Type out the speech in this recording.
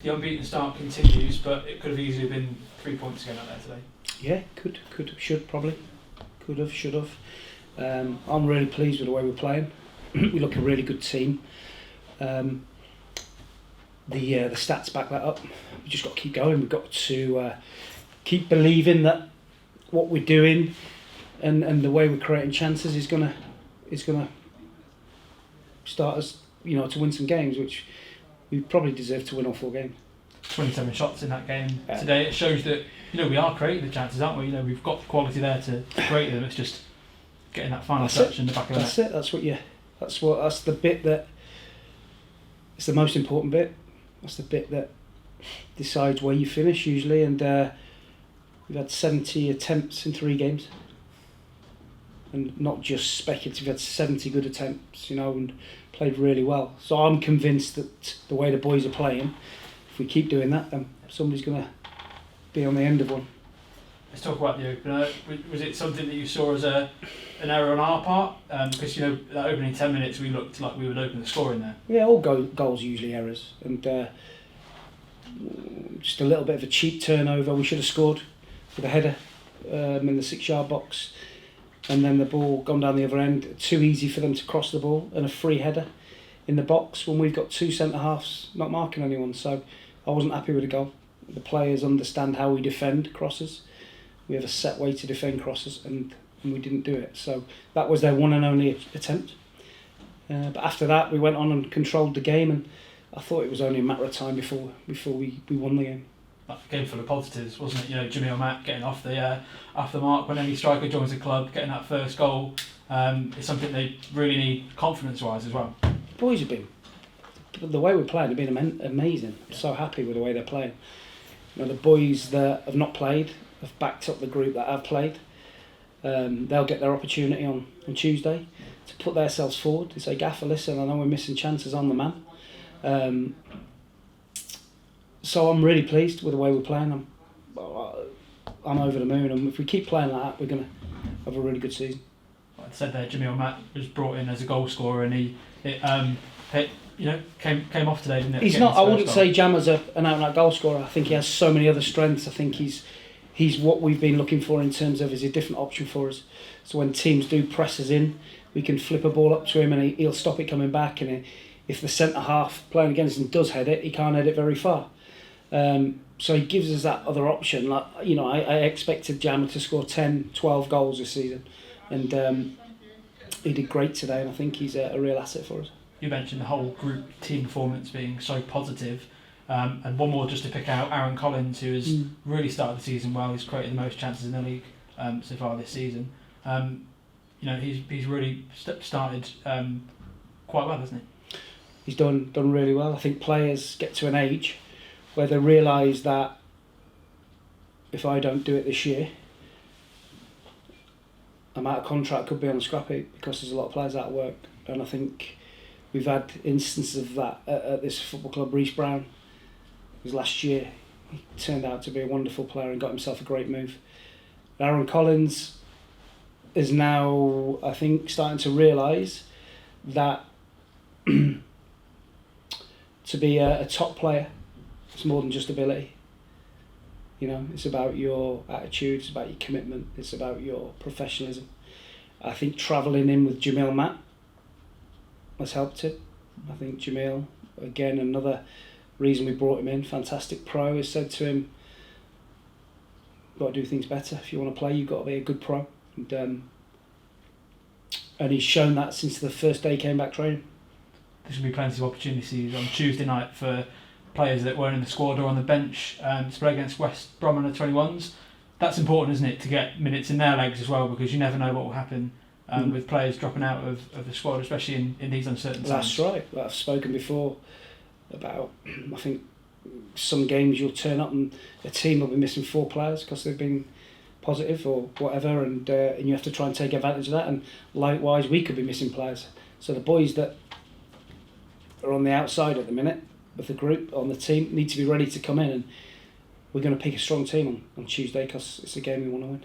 The unbeaten start continues, but it could have easily been 3 points again out there today. Yeah, could, should, probably. Could have, should have. I'm really pleased with the way we're playing. We look a really good team. The stats back that up. We just got to keep going. We've got to keep believing that what we're doing and the way we're creating chances is gonna start us, to win some games, which we probably deserve to win all 4 games. 27 shots in that game today. It shows that we are creating the chances, aren't we? We've got the quality there to create them. It's just getting that final touch in the back of the net. That's it. That's the bit that. It's the most important bit. That's the bit that decides where you finish usually. And we've had 70 attempts in 3 games, and not just speculative. We've had 70 good attempts, and played really well. So I'm convinced that the way the boys are playing, if we keep doing that, then somebody's going to be on the end of one. Let's talk about the opener. Was it something that you saw as an error on our part? Because that opening 10 minutes we looked like we would open the score in there. Yeah, all goals usually errors, and just a little bit of a cheap turnover. We should have scored with a header in the 6-yard box, and then the ball gone down the other end. Too easy for them to cross the ball, and a free header in the box when we've got 2 centre halves not marking anyone. So I wasn't happy with the goal. The players understand how we defend crosses. We have a set way to defend crosses, and we didn't do it. So that was their one and only attempt. But after that, we went on and controlled the game, and I thought it was only a matter of time before we won the game. That game full of positives, wasn't it? Jamil Matt getting off the mark when any striker joins the club, getting that first goal. It's something they really need confidence-wise as well. The boys have been, the way we're playing, have been amazing. I'm so happy with the way they're playing. The boys that have not played have backed up the group that have played. They'll get their opportunity on Tuesday to put themselves forward. They say, Gaffer, listen, I know we're missing chances on the man. So I'm really pleased with the way we're playing. I'm over the moon, and if we keep playing like that, we're going to have a really good season. Like I said there, Jamil Matt was brought in as a goal scorer, and he came off today, didn't it? He's not. I wouldn't say Jammer's an out-and-out goal scorer. I think he has so many other strengths. I think he's what we've been looking for in terms of is a different option for us. So when teams do press us in, we can flip a ball up to him, and he'll stop it coming back. And if the centre half playing against him does head it, he can't head it very far. So he gives us that other option. I expected Jammer to score 10, 12 goals this season, and he did great today, and I think he's a real asset for us. You mentioned the whole group team performance being so positive, and one more just to pick out, Aaron Collins, who has really started the season well. He's created the most chances in the league so far this season. He's really started quite well, hasn't he? He's done really well. I think players get to an age where they realise that if I don't do it this year, I'm out of contract, could be on the scrap heap, because there's a lot of players out of work. And I think we've had instances of that at this football club. Reece Brown was last year. He turned out to be a wonderful player and got himself a great move. Aaron Collins is now, I think, starting to realise that to be a top player, it's more than just ability. It's about your attitude, it's about your commitment, it's about your professionalism. I think travelling in with Jamil Matt has helped it. I think Jamil, again, another reason we brought him in, fantastic pro, has said to him, you've got to do things better. If you want to play, you've got to be a good pro. And he's shown that since the first day he came back training. There's going to be plenty of opportunities on Tuesday night for players that weren't in the squad or on the bench to play against West Brom under 21s. That's important, isn't it, to get minutes in their legs as well, because you never know what will happen with players dropping out of the squad, especially in these uncertain times. That's right. I've spoken before about, I think, some games you'll turn up and a team will be missing 4 players because they've been positive or whatever, and you have to try and take advantage of that. And likewise, we could be missing players. So the boys that are on the outside at the minute of the group, on the team, need to be ready to come in, and we're going to pick a strong team on Tuesday, because it's a game we want to win.